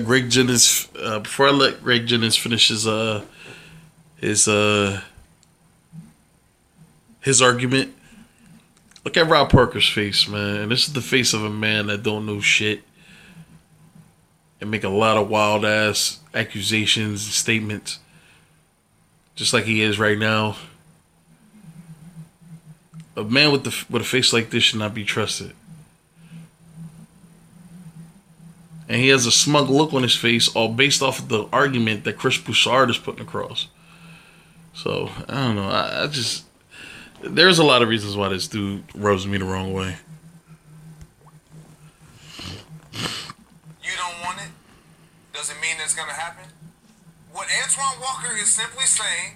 Greg Jennings. Before I let Greg Jennings finish his argument, look at Rob Parker's face, man. This is the face of a man that don't know shit and make a lot of wild ass accusations and statements, just like he is right now. A man with a face like this should not be trusted. And he has a smug look on his face, all based off of the argument that Chris Broussard is putting across. So, I don't know. I just... There's a lot of reasons why this dude rubs me the wrong way. You don't want it? Doesn't mean it's going to happen? What Antoine Walker is simply saying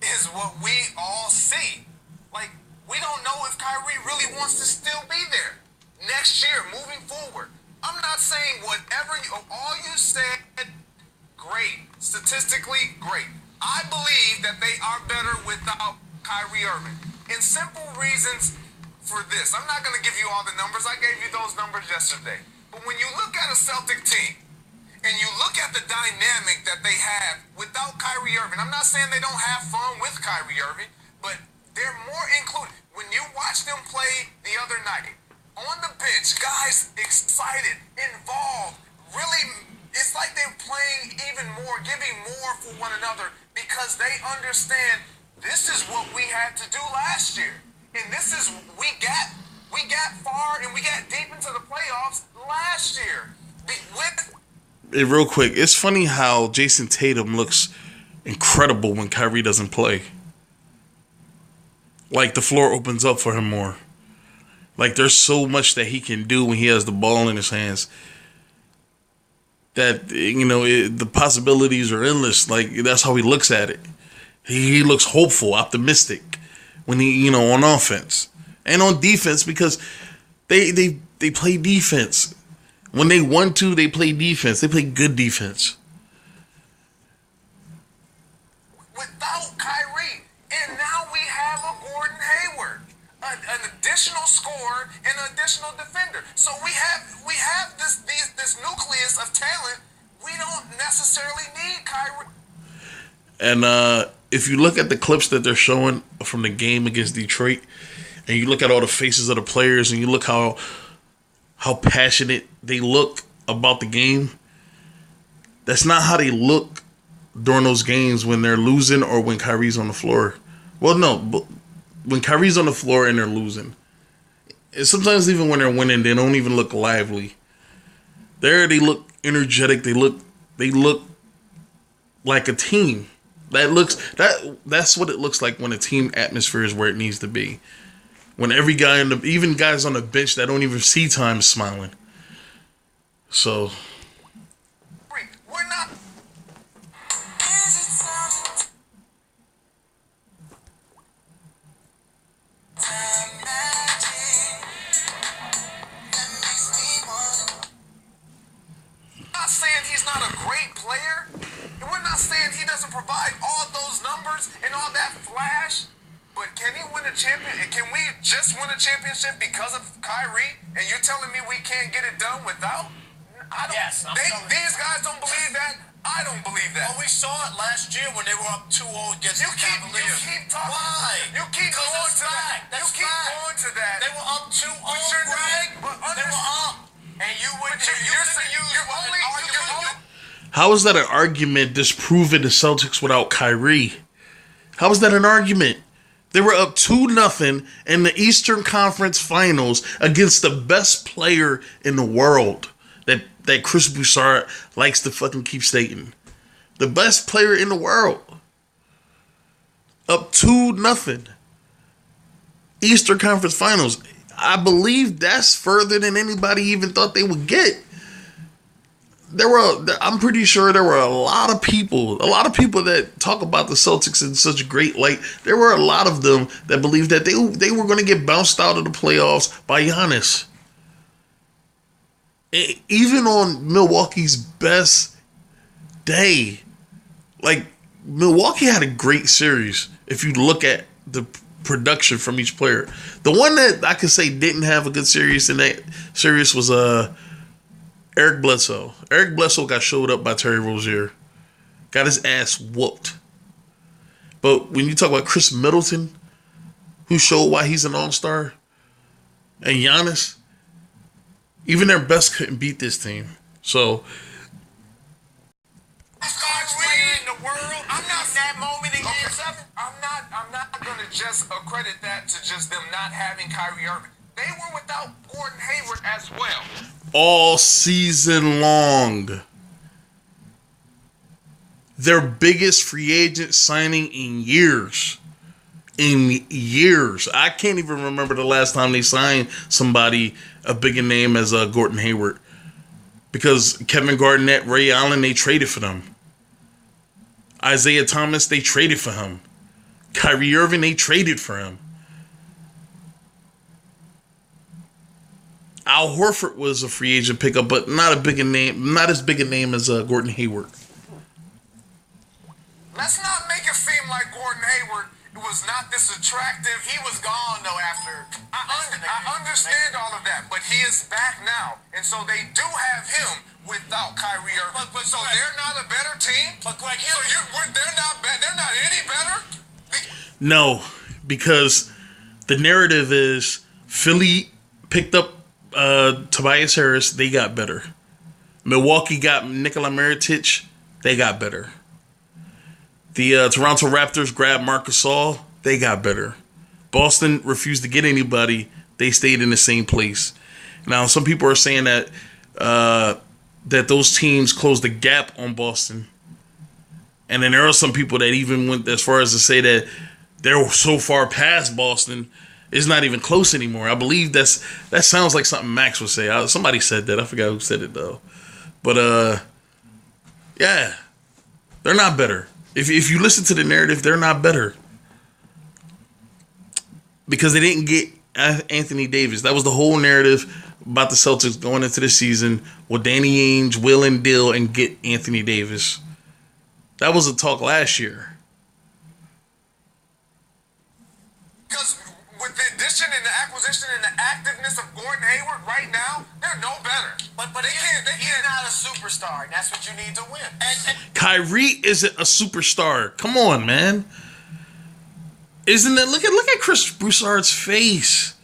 is what we all see. Like, we don't know if Kyrie really wants to still be there next year, moving forward. I'm not saying all you said, great. Statistically, great. I believe that they are better without Kyrie Irving. And simple reasons for this. I'm not going to give you all the numbers. I gave you those numbers yesterday. But when you look at a Celtic team, and you look at the dynamic that they have without Kyrie Irving, I'm not saying they don't have fun with Kyrie Irving, but they're more included. When you watch them play the other night, on the bench, guys excited, involved, really, it's like they're playing even more, giving more for one another because they understand this is what we had to do last year. And this is, we got far and we got deep into the playoffs last year. Hey, real quick, it's funny how Jason Tatum looks incredible when Kyrie doesn't play. Like, the floor opens up for him more. Like, there's so much that he can do when he has the ball in his hands that, the possibilities are endless. Like, that's how he looks at it. He looks hopeful, optimistic when he, on offense. And on defense, because they play defense. When they want to, they play defense. They play good defense. Without Kyrie, and now we have a Gordon Hayward, an additional scorer and an additional defender. So we have this nucleus of talent. We don't necessarily need Kyrie. And if you look at the clips that they're showing from the game against Detroit, and you look at all the faces of the players, and you look how passionate they look about the game, that's not how they look during those games when they're losing or when Kyrie's on the floor. Well, no, but when Kyrie's on the floor and they're losing, and sometimes even when they're winning, they don't even look lively. There, they look energetic. They look like a team. That's what it looks like when a team atmosphere is where it needs to be. When every guy even guys on the bench that don't even see time is smiling. So we're not. Not saying he's not a great player, and we're not saying he doesn't provide all those numbers and all that flash. But can he win a champion? Can we just win a championship because of Kyrie? And you're telling me we can't get it done without? I don't. Yes, these guys don't believe that. I don't believe that. Well, we saw it last year when they were up 2-0 against the Cavaliers. You keep talking. Why? You keep going to that. That's you keep going to that. They were up 2-0, Greg. They were up. And you would. You're only. how is that an argument disproving the Celtics without Kyrie? How is that an argument? They were up 2-0 in the Eastern Conference Finals against the best player in the world that Chris Broussard likes to fucking keep stating. The best player in the world. Up 2-0. Eastern Conference Finals. I believe that's further than anybody even thought they would get. I'm pretty sure there were a lot of people that talk about the Celtics in such a great light. There were a lot of them that believed that they were going to get bounced out of the playoffs by Giannis. Even on Milwaukee's best day, like, Milwaukee had a great series if you look at the production from each player. The one that I could say didn't have a good series in that series was Eric Bledsoe. Eric Bledsoe got showed up by Terry Rozier. Got his ass whooped. But when you talk about Chris Middleton, who showed why he's an all-star, and Giannis, even their best couldn't beat this team. So, Kyrie in the world. I'm not in that moment in Game 7. I'm not gonna just accredit that to just them not having Kyrie Irving. They were without Gordon Hayward as well. all season long, their biggest free agent signing in years. In years. I can't even remember the last time they signed somebody a bigger name as Gordon Hayward. Because Kevin Garnett, Ray Allen, they traded for them. Isaiah Thomas, they traded for him. Kyrie Irving, they traded for him. Al Horford was a free agent pickup, but not as big a name as Gordon Hayward. Let's not make it seem like Gordon Hayward was not this attractive. He was gone, though, after. I understand all of that, but he is back now. And so they do have him without Kyrie Irving. But so they're not a better team? But Greg, They're not any better? No, because the narrative is Philly picked up Tobias Harris, they got better. Milwaukee got Nikola Mirotic, they got better. The Toronto Raptors grabbed Marc Gasol, they got better. Boston refused to get anybody, they stayed in the same place. Now, some people are saying that that those teams closed the gap on Boston. And then there are some people that even went as far as to say that they're so far past Boston, it's not even close anymore. I believe that sounds like something Max would say. Somebody said that. I forgot who said it, though. But, yeah, they're not better. If you listen to the narrative, they're not better. Because they didn't get Anthony Davis. That was the whole narrative about the Celtics going into the season with Danny Ainge, Will and Dill, and get Anthony Davis. That was a talk last year. Because with the addition and the acquisition and the activeness of Gordon Hayward right now, they're no better. But They can't. he's not a superstar, and that's what you need to win. And Kyrie isn't a superstar. Come on, man. Isn't it? Look at Chris Broussard's face.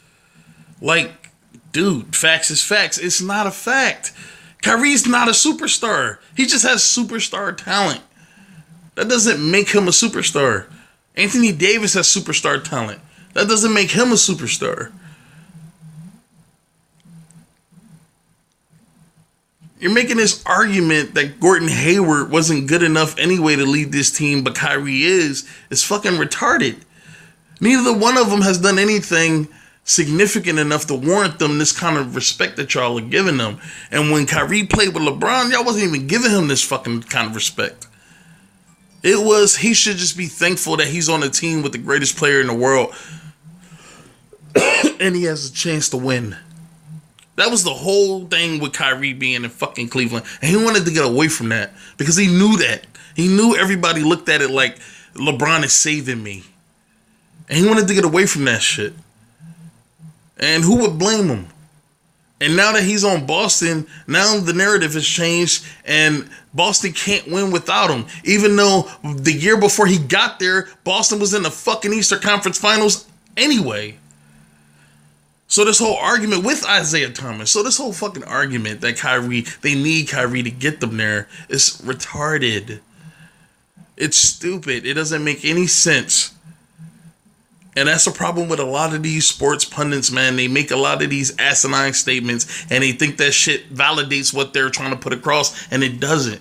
Like, dude, facts is facts. It's not a fact. Kyrie's not a superstar. He just has superstar talent. That doesn't make him a superstar. Anthony Davis has superstar talent. That doesn't make him a superstar. You're making this argument that Gordon Hayward wasn't good enough anyway to lead this team, but Kyrie is fucking retarded. Neither one of them has done anything significant enough to warrant them this kind of respect that y'all are giving them. And when Kyrie played with LeBron, y'all wasn't even giving him this fucking kind of respect. He should just be thankful that he's on a team with the greatest player in the world and he has a chance to win. That was the whole thing with Kyrie being in fucking Cleveland. And he wanted to get away from that because he knew that. He knew everybody looked at it like LeBron is saving me. And he wanted to get away from that shit. And who would blame him? And now that he's on Boston, now the narrative has changed and Boston can't win without him. Even though the year before he got there, Boston was in the fucking Eastern Conference Finals anyway. So this whole argument with Isaiah Thomas, so this whole fucking argument that they need Kyrie to get them there is retarded. It's stupid. It doesn't make any sense. And that's the problem with a lot of these sports pundits, man. They make a lot of these asinine statements and they think that shit validates what they're trying to put across, and it doesn't.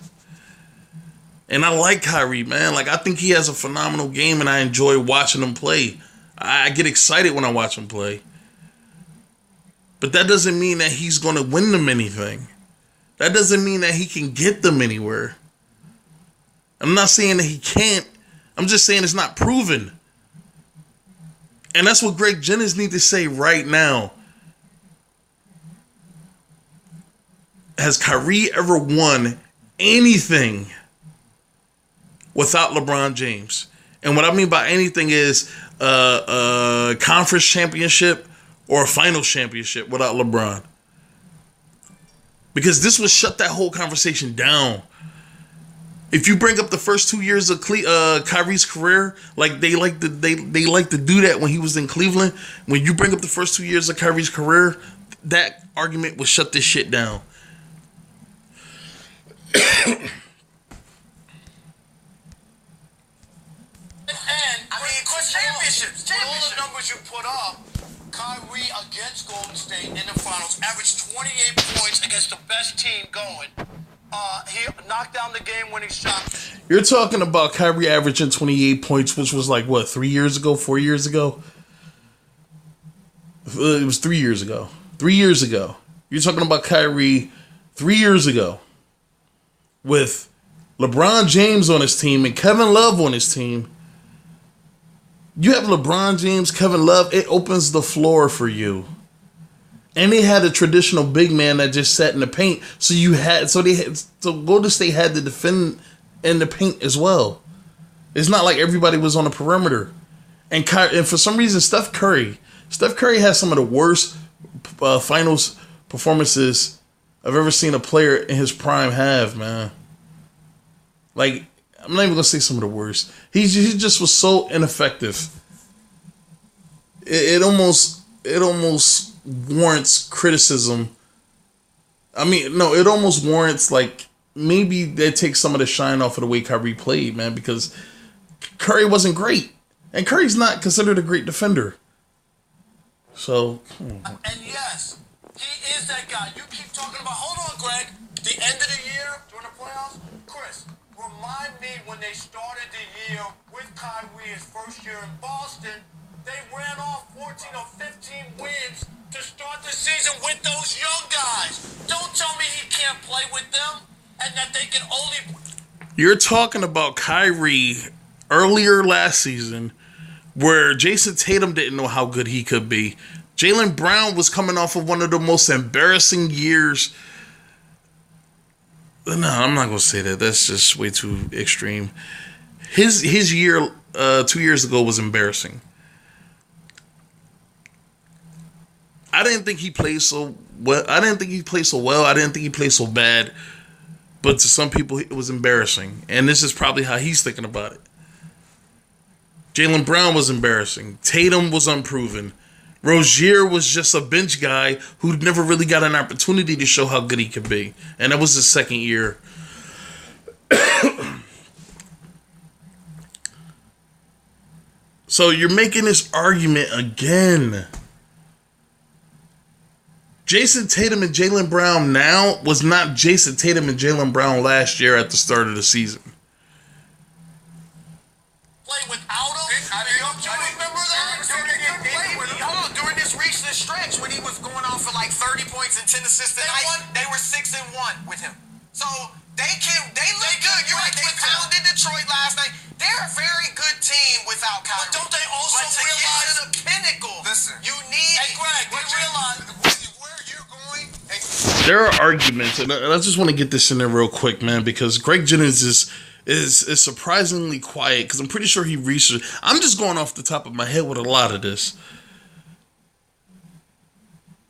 And I like Kyrie, man. Like, I think he has a phenomenal game and I enjoy watching him play. I get excited when I watch him play. But that doesn't mean that he's going to win them anything. That doesn't mean that he can get them anywhere. I'm not saying that he can't. I'm just saying it's not proven. And that's what Greg Jennings needs to say right now. Has Kyrie ever won anything without LeBron James? And what I mean by anything is a conference championship or a finals championship without LeBron. because this would shut that whole conversation down. If you bring up the first 2 years of Kyrie's career, like they like to do that when he was in Cleveland. When you bring up the first 2 years of Kyrie's career, that argument would shut this shit down. Championships. All the numbers you put up, Kyrie against Golden State in the finals averaged 28 points against the best team going. He knocked down the game-winning shot. You're talking about Kyrie averaging 28 points, which was like, what, 3 years ago, 4 years ago? It was 3 years ago. 3 years ago. You're talking about Kyrie 3 years ago with LeBron James on his team and Kevin Love on his team. You have LeBron James, Kevin Love, it opens the floor for you. And they had a traditional big man that just sat in the paint. So Golden State had to defend in the paint as well. It's not like everybody was on the perimeter. And for some reason, Steph Curry has some of the worst finals performances I've ever seen a player in his prime have, man. Like, I'm not even gonna say some of the worst. He just was so ineffective. It almost warrants criticism. I mean, no, it almost warrants, like, maybe they take some of the shine off of the way Kyrie played, man, because Curry wasn't great, and Curry's not considered a great defender. So, and yes, he is that guy. You keep talking about. Hold on, Greg. The end of the year during the playoffs, Chris. Remind me when they started the year with Kyrie his first year in Boston, they ran off 14 or 15 wins to start the season with those young guys. Don't tell me he can't play with them and that they can only... You're talking about Kyrie earlier last season where Jason Tatum didn't know how good he could be. Jaylen Brown was coming off of one of the most embarrassing years. No, I'm not going to say that. That's just way too extreme. His year 2 years ago was embarrassing. I didn't think he played so well. I didn't think he played so bad. But to some people, it was embarrassing. And this is probably how he's thinking about it. Jaylen Brown was embarrassing. Tatum was unproven. Rozier was just a bench guy who never really got an opportunity to show how good he could be. And that was his second year. So you're making this argument again. Jason Tatum and Jaylen Brown now was not Jason Tatum and Jaylen Brown last year at the start of the season. Play without him? Do you remember that? During this recent stretch when he was going off for like 30 points and 10 assists a night, they were 6-1 with him. So they look good. You're right. They pounded Detroit last night. They're a very good team without Kyrie. But don't they also realize to the pinnacle? Listen, you need. Hey, Greg, you realize where you're going. There are arguments, and I just want to get this in there real quick, man, because Greg Jennings is surprisingly quiet because I'm pretty sure he researched. I'm just going off the top of my head with a lot of this.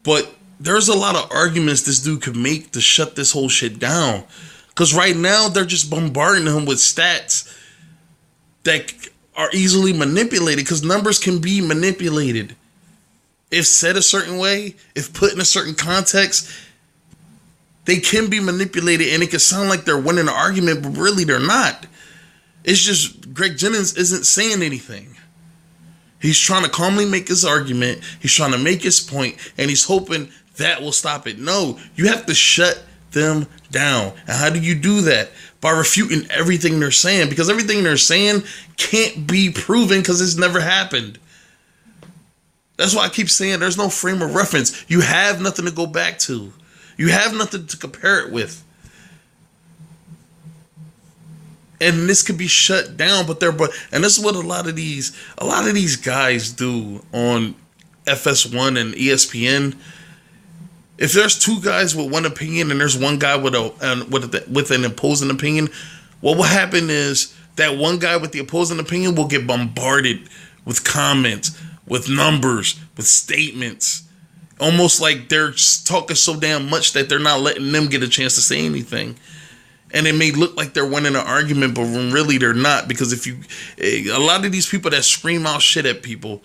But there's a lot of arguments this dude could make to shut this whole shit down. Because right now, they're just bombarding him with stats that are easily manipulated because numbers can be manipulated. If said a certain way, if put in a certain context, they can be manipulated and it can sound like they're winning an argument, but really they're not. It's just Greg Jennings isn't saying anything. He's trying to calmly make his argument. He's trying to make his point, and he's hoping that will stop it. No, you have to shut them down. And how do you do that? By refuting everything they're saying, because everything they're saying can't be proven because it's never happened. That's why I keep saying there's no frame of reference. You have nothing to go back to. You have nothing to compare it with. And this could be shut down, but and this is what a lot of these guys do on FS1 and ESPN. If there's two guys with one opinion and there's one guy with an opposing opinion, what will happen is that one guy with the opposing opinion will get bombarded with comments, with numbers, with statements, Almost like they're talking so damn much that they're not letting them get a chance to say anything. And it may look like they're winning an argument, but when really they're not. Because a lot of these people that scream out shit at people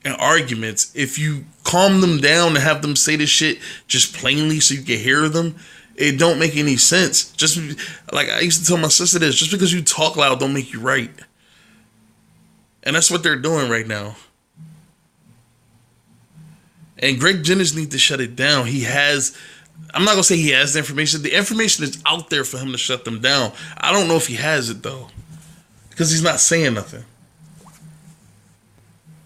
in arguments, if you calm them down and have them say this shit just plainly so you can hear them, it don't make any sense. Just like I used to tell my sister this, just because you talk loud don't make you right. And that's what they're doing right now. And Greg Jennings needs to shut it down. I'm not going to say he has the information. The information is out there for him to shut them down. I don't know if he has it, though. Because he's not saying nothing.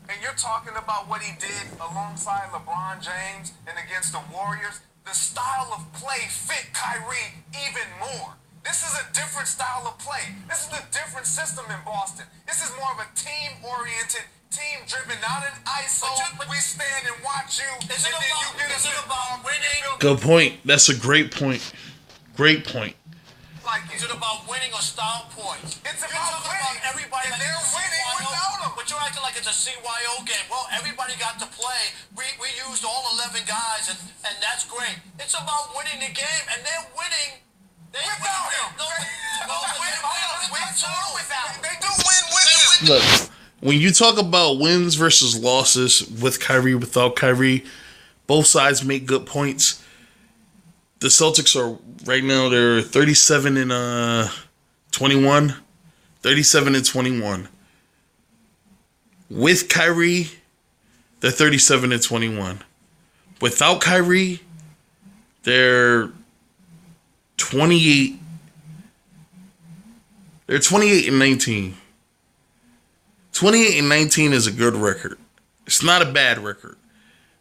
And you're talking about what he did alongside LeBron James and against the Warriors. The style of play fit Kyrie even more. This is a different style of play. This is a different system in Boston. This is more of a team-oriented, team-driven, not an ISO. We stand and watch you, Is it about winning? Good point. That's a great point. Great point. Is it about winning or style points? It's about winning. Everybody, and they're winning without him. But you're acting like it's a CYO game. Well, everybody got to play. We used all 11 guys, and that's great. It's about winning the game, and they're winning. Without him. They do win with him. Look, when you talk about wins versus losses with Kyrie, without Kyrie, both sides make good points. The Celtics are right now, they're 37 and 21. 37 and 21. With Kyrie, they're 37 and 21. Without Kyrie, they're 28. They're 28 and 19. 28 and 19 is a good record. It's not a bad record.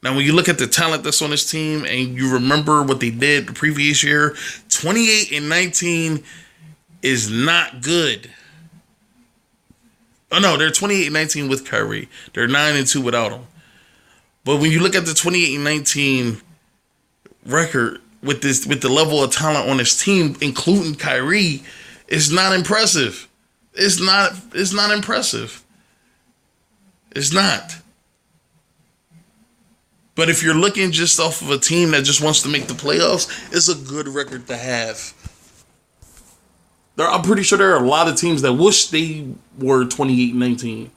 Now, when you look at the talent that's on this team and you remember what they did the previous year, 28 and 19 is not good. Oh, no, they're 28 and 19 with Kyrie. They're 9 and 2 without him. But when you look at the 28 and 19 record with the level of talent on this team, including Kyrie, it's not impressive. It's not impressive. It's not. But if you're looking just off of a team that just wants to make the playoffs, it's a good record to have. I'm pretty sure there are a lot of teams that wish they were 28-19.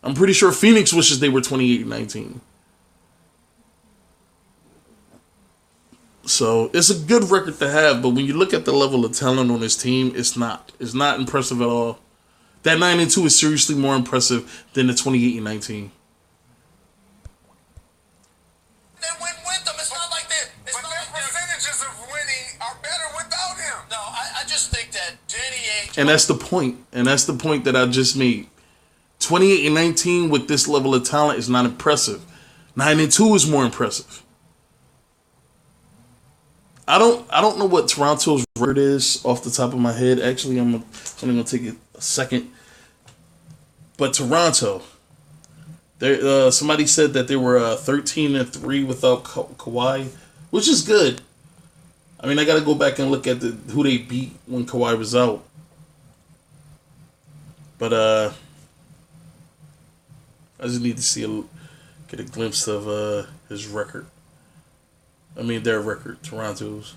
I'm pretty sure Phoenix wishes they were 28-19. So it's a good record to have, but when you look at the level of talent on this team, it's not impressive at all. That 9-2 is seriously more impressive than the 28-19. And that's the point. And that's the point that I just made. 28 and 19 with this level of talent is not impressive. 9 and 2 is more impressive. I don't know what Toronto's record is off the top of my head. Actually, I'm only gonna take a second. But Toronto, somebody said that they were 13 and 3 without Kawhi, which is good. I mean, I got to go back and look at who they beat when Kawhi was out. But I just need to get a glimpse of his record. I mean, their record, Toronto's.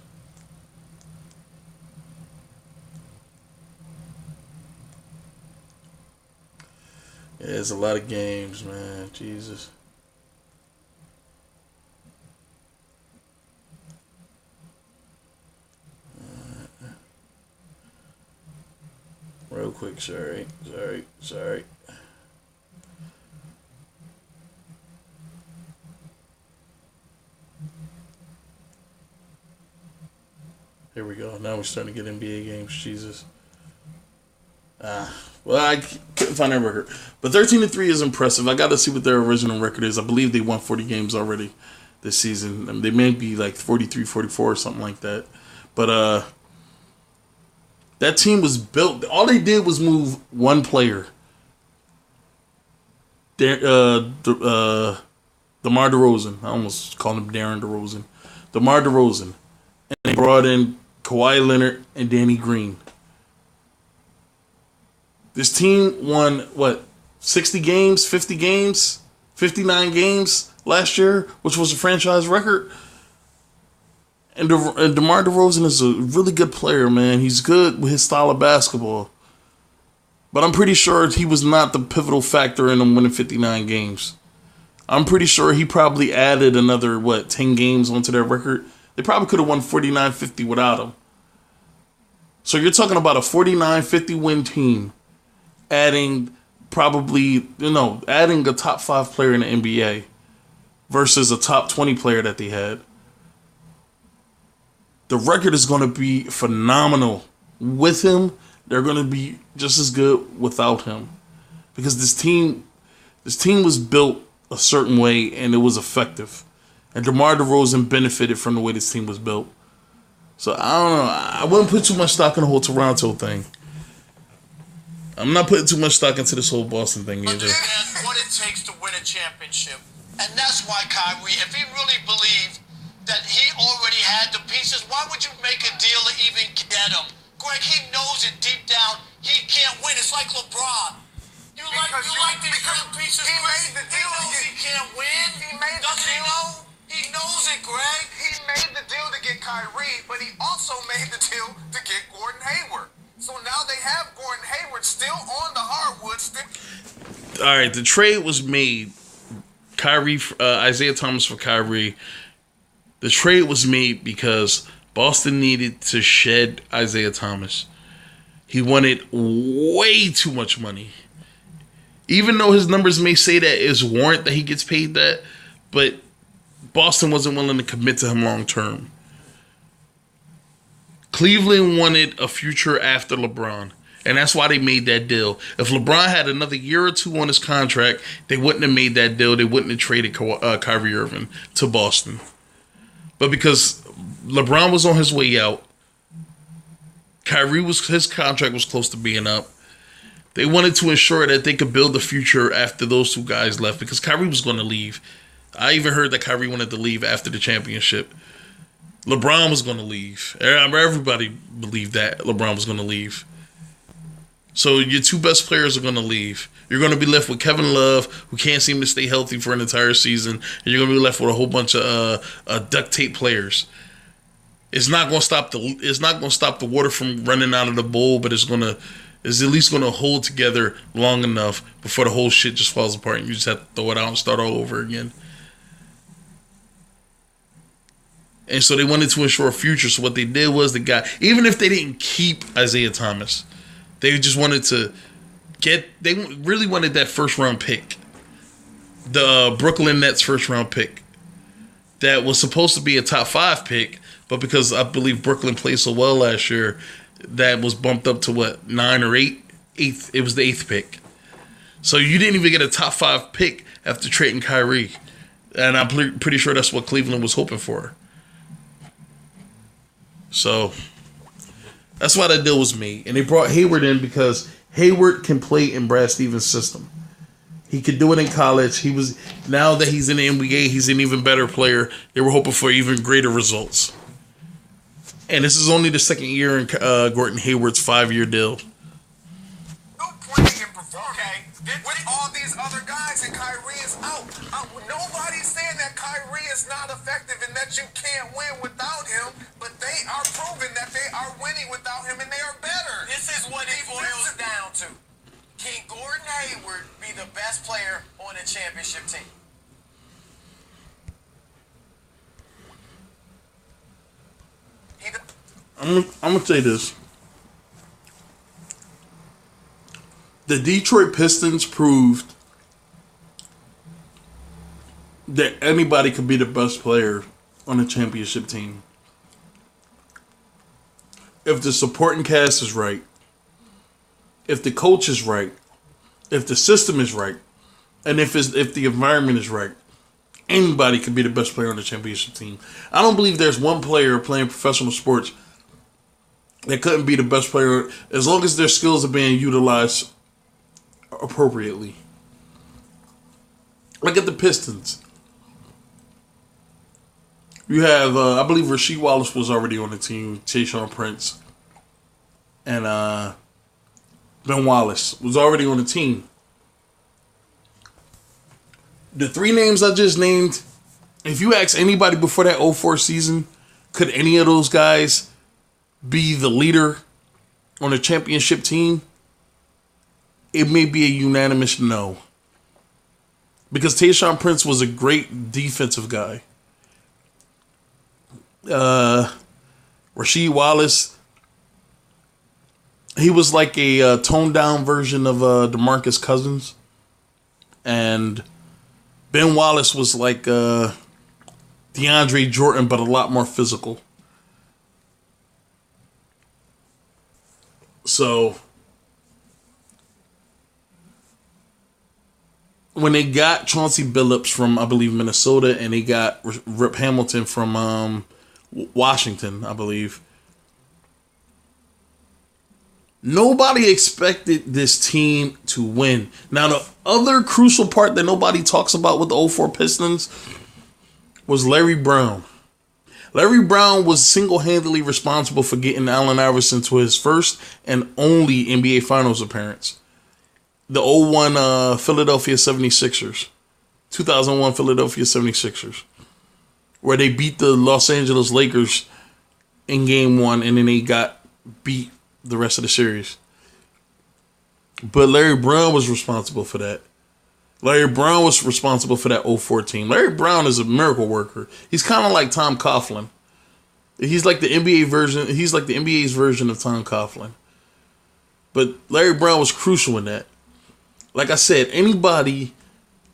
Yeah, it's a lot of games, man. Jesus. Real quick, sorry. Here we go. Now we're starting to get NBA games. Jesus. Well, I couldn't find their record. But 13 and 3 is impressive. I got to see what their original record is. I believe they won 40 games already this season. I mean, they may be like 43, 44 or something like that. But that team was built. All they did was move one player. DeMar DeRozan. I almost called him Darren DeRozan. DeMar DeRozan. And they brought in Kawhi Leonard and Danny Green. This team won, 60 games, 50 games, 59 games last year, which was a franchise record. And DeMar DeRozan is a really good player, man. He's good with his style of basketball. But I'm pretty sure he was not the pivotal factor in them winning 59 games. I'm pretty sure he probably added another, 10 games onto their record. They probably could have won 49-50 without him. So you're talking about a 49-50 win team adding adding a top 5 player in the NBA versus a top 20 player that they had. The record is going to be phenomenal with him. They're going to be just as good without him, because this team was built a certain way and it was effective, and DeMar DeRozan benefited from the way this team was built. So I don't know. I wouldn't put too much stock in the whole Toronto thing. I'm not putting too much stock into this whole Boston thing either. Understand what it takes to win a championship, and that's why Kyrie, if he really believed that he already had the pieces, why would you make a deal to even get him? Greg, he knows it deep down. He can't win. It's like LeBron. You like these young pieces. He made the deal. He knows he can't win. Doesn't he know? He knows it, Greg. He made the deal to get Kyrie, but he also made the deal to get Gordon Hayward. So now they have Gordon Hayward still on the hardwood. All right, the trade was made. Isaiah Thomas for Kyrie. The trade was made because Boston needed to shed Isaiah Thomas. He wanted way too much money. Even though his numbers may say that it's warrant that he gets paid that, but Boston wasn't willing to commit to him long term. Cleveland wanted a future after LeBron, and that's why they made that deal. If LeBron had another year or two on his contract, they wouldn't have made that deal. They wouldn't have traded Kyrie Irving to Boston. But because LeBron was on his way out, his contract was close to being up. They wanted to ensure that they could build the future after those two guys left, because Kyrie was going to leave. I even heard that Kyrie wanted to leave after the championship. LeBron was going to leave. Everybody believed that LeBron was going to leave. So your two best players are going to leave. You're going to be left with Kevin Love, who can't seem to stay healthy for an entire season, and you're going to be left with a whole bunch of duct tape players. It's not going to stop the water from running out of the bowl, but it's at least going to hold together long enough before the whole shit just falls apart and you just have to throw it out and start all over again. And so they wanted to ensure a future. So what they did was even if they didn't keep Isaiah Thomas, they just wanted to they really wanted that first round pick. The Brooklyn Nets first round pick. That was supposed to be a top 5 pick, but because I believe Brooklyn played so well last year, that was bumped up to 9 or 8? 8th. It was the 8th pick. So you didn't even get a top 5 pick after trading Kyrie. And I'm pretty sure that's what Cleveland was hoping for. So that's why that deal was made. And they brought Hayward in because Hayward can play in Brad Stevens' system. He could do it in college. Now that he's in the NBA, he's an even better player. They were hoping for even greater results. And this is only the second year in Gordon Hayward's 5-year deal. No point in performing with all these other guys, and Kyrie is out. Nobody's saying that Kyrie is not effective and that you can't win without him, but they are proving that they are winning without him, and they are better. This is what it boils down to. Can Gordon Hayward be the best player on a championship team? I'm going to say this. The Detroit Pistons proved that anybody could be the best player on a championship team. If the supporting cast is right, if the coach is right, if the system is right, and if the environment is right, anybody can be the best player on the championship team. I don't believe there's one player playing professional sports that couldn't be the best player as long as their skills are being utilized appropriately. Look at the Pistons. You have, I believe Rasheed Wallace was already on the team, Tayshaun Prince, and Ben Wallace was already on the team. The 3 names I just named, if you ask anybody before that 04 season, could any of those guys be the leader on a championship team? It may be a unanimous no. Because Tayshaun Prince was a great defensive guy. Rasheed Wallace, he was like a toned down version of DeMarcus Cousins. And Ben Wallace was like DeAndre Jordan, but a lot more physical. So when they got Chauncey Billups from, I believe, Minnesota, and they got Rip Hamilton from Washington, I believe, nobody expected this team to win. Now, the other crucial part that nobody talks about with the 04 Pistons was Larry Brown. Larry Brown was single-handedly responsible for getting Allen Iverson to his first and only NBA Finals appearance. The 01 Philadelphia 76ers. 2001 Philadelphia 76ers. Where they beat the Los Angeles Lakers in Game 1 and then they got beat the rest of the series. But Larry Brown was responsible for that. Larry Brown was responsible for that 04 team. Larry Brown is a miracle worker. He's kind of like Tom Coughlin. He's like the NBA version. He's like the NBA's version of Tom Coughlin. But Larry Brown was crucial in that. Like I said, anybody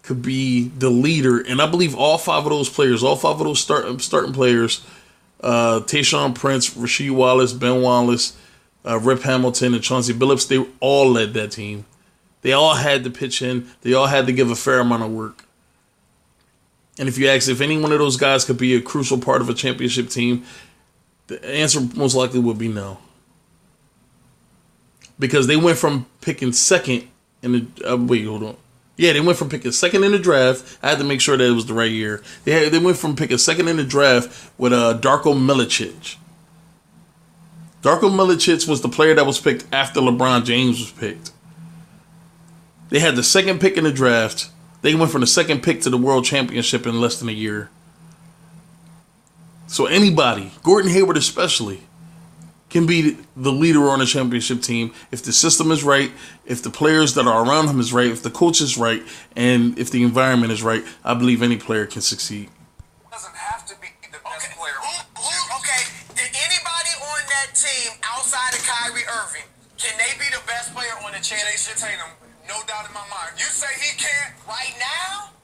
could be the leader, and I believe all 5 of those players, all 5 of those starting players, Tayshaun Prince, Rasheed Wallace, Ben Wallace, Rip Hamilton, and Chauncey Billups, they all led that team. They all had to pitch in. They all had to give a fair amount of work. And if you ask if any one of those guys could be a crucial part of a championship team, the answer most likely would be no. Because they went from picking second in the... wait, hold on. Yeah, they went from picking second in the draft. I had to make sure that it was the right year. They went from picking second in the draft with Darko Milicic. Darko Milicic was the player that was picked after LeBron James was picked. They had the second pick in the draft. They went from the second pick to the World Championship in less than a year. So anybody, Gordon Hayward especially, can be the leader on a championship team if the system is right, if the players that are around him is right, if the coach is right, and if the environment is right. I believe any player can succeed. Doesn't have to be the best player. Okay, did anybody on that team outside of Kyrie Irving, can they be the best player on the championship Jason team? Tatum, no doubt in my mind. You say he can't Right now,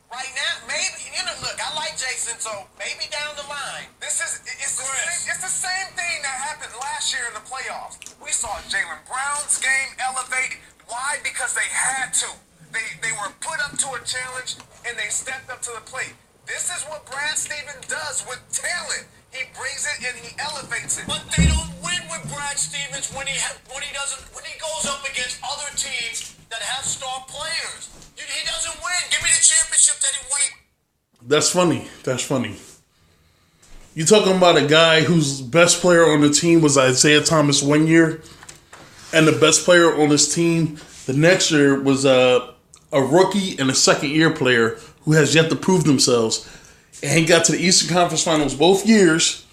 maybe. Look, I like Jason, so maybe down the line. It's the same thing that happened last year in the playoffs. We saw Jaylen Brown's game elevate. Why? Because they had to. They were put up to a challenge and they stepped up to the plate. This is what Brad Stevens does with talent. He brings it and he elevates it. But they don't win with Brad Stevens when he goes up against other teams that have star players. He doesn't win. Give me the championship that he won. That's funny. You talking about a guy whose best player on the team was Isaiah Thomas one year, and the best player on his team the next year was a rookie and a second-year player who has yet to prove themselves. And he got to the Eastern Conference Finals both years,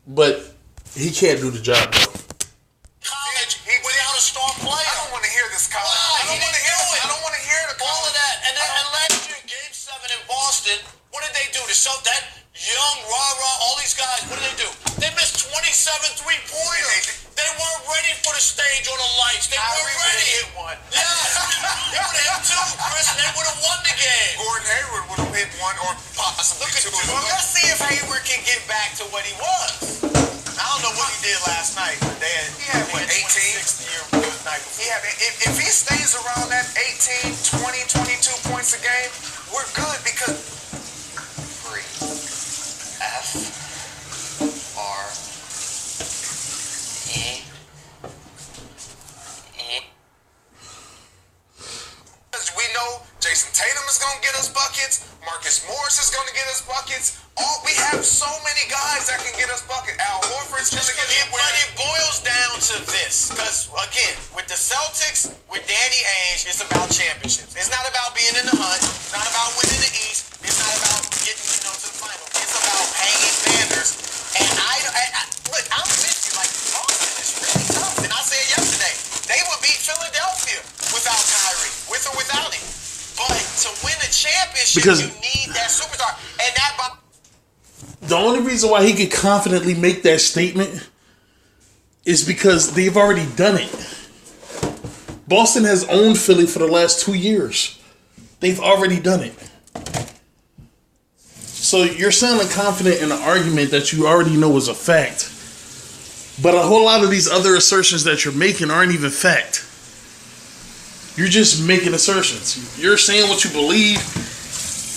but he can't do the job, though. College without a star player. I don't want to hear this college. Why? I don't want to hear the all of that. And last year, Game 7 in Boston, what did they do to show that young, all these guys, what did they do? They missed 27 three-pointers. They weren't ready for the stage or the lights. They weren't ready. Hit one. Yes. They would have hit 2, Chris, and they would have won the game. Gordon Hayward would have hit one or possibly two. Well, let's see if Hayward can get back to what he was. I don't know what he did last night. He had what, 18? If he stays around that 18, 20, 22 points a game, we're good because F R E E. we know Jason Tatum is going to get us buckets. Marcus Morris is going to get us buckets. We have so many guys that can get us buckets. Al Horford's going to get us. But it boils down to this. Because, again, with the Celtics, with Danny Ainge, it's about championships. It's not about being in the championship, Because you need that superstar. And that. The only reason why he could confidently make that statement is because they've already done it. Boston has owned Philly for the last 2 years. They've already done it. So you're sounding confident in an argument that you already know is a fact. But a whole lot of these other assertions that you're making aren't even fact. You're just making assertions. You're saying what you believe,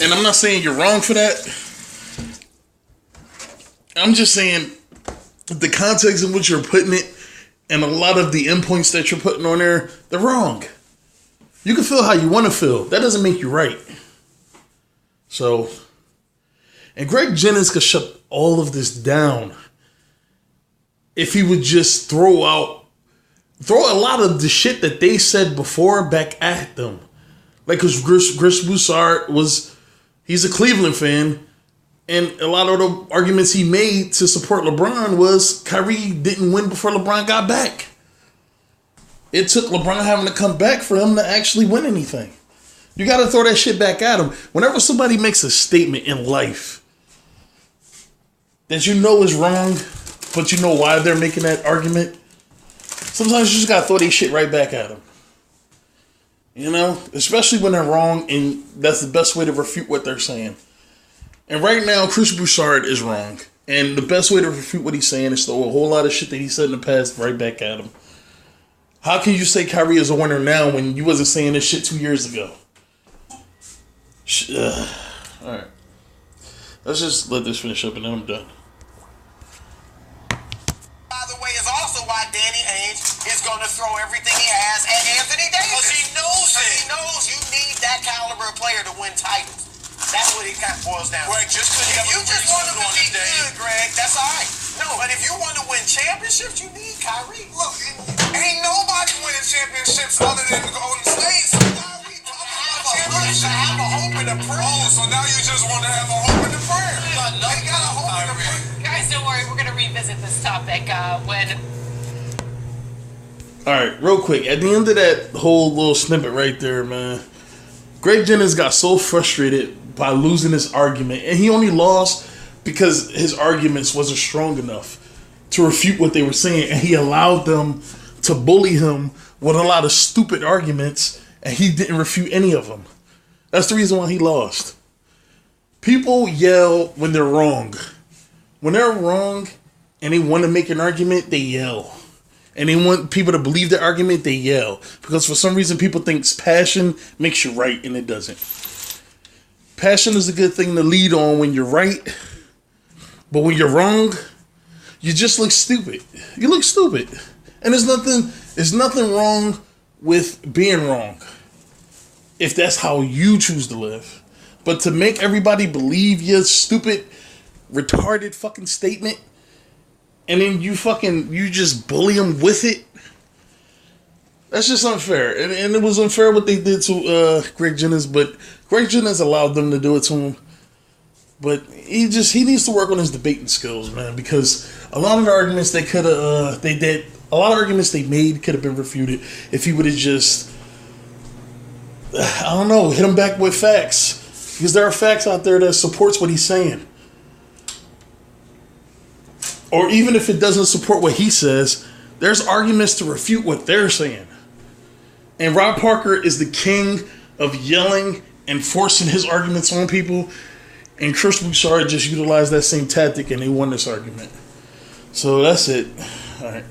and I'm not saying you're wrong for that. I'm just saying the context in which you're putting it and a lot of the endpoints that you're putting on there, they're wrong. You can feel how you want to feel. That doesn't make you right. So, and Greg Jennings could shut all of this down if he would just throw a lot of the shit that they said before back at them. Like, because Chris Broussard he's a Cleveland fan, and a lot of the arguments he made to support LeBron was Kyrie didn't win before LeBron got back. It took LeBron having to come back for him to actually win anything. You got to throw that shit back at him. Whenever somebody makes a statement in life that you know is wrong, but you know why they're making that argument, sometimes you just got to throw that shit right back at them. You know? Especially when they're wrong, and that's the best way to refute what they're saying. And right now, Chris Broussard is wrong. And the best way to refute what he's saying is throw a whole lot of shit that he said in the past right back at him. How can you say Kyrie is a winner now when you wasn't saying this shit 2 years ago? Alright. Let's just let this finish up and then I'm done. By the way, is also why Danny Ainge is going to throw everything he has at Anthony Davis. Because he knows it. He knows you need that caliber of player to win titles. That's what it kind of boils down to. Greg, just because you just want to be good, Greg, that's all right. No, but if you want to win championships, you need Kyrie. Look, ain't nobody winning championships other than the Golden State. So now we talking about championships. To have a hope and a prayer. Oh, so now you just want to have a hope and a prayer. They got a hope and a prayer. Guys, don't worry. We're going to revisit this topic when... All right, real quick. At the end of that whole little snippet right there, man, Greg Jennings got so frustrated by losing this argument, and he only lost because his arguments wasn't strong enough to refute what they were saying, and he allowed them to bully him with a lot of stupid arguments, and he didn't refute any of them. That's the reason why he lost. People yell when they're wrong. When they're wrong and they want to make an argument, they yell. And they want people to believe their argument, they yell. Because for some reason people think passion makes you right, and it doesn't. Passion is a good thing to lead on when you're right. But when you're wrong, you just look stupid. You look stupid. And there's nothing wrong with being wrong, if that's how you choose to live. But to make everybody believe your stupid, retarded fucking statement, and then you just bully them with it, that's just unfair. And it was unfair what they did to Greg Jennings, but Greg Jennings allowed them to do it to him. But he needs to work on his debating skills, man, because a lot of the arguments they made could have been refuted if he would have just, I don't know, hit him back with facts. Because there are facts out there that supports what he's saying. Or even if it doesn't support what he says, there's arguments to refute what they're saying. And Rob Parker is the king of yelling and forcing his arguments on people. And Chris Broussard just utilized that same tactic and they won this argument. So that's it. All right.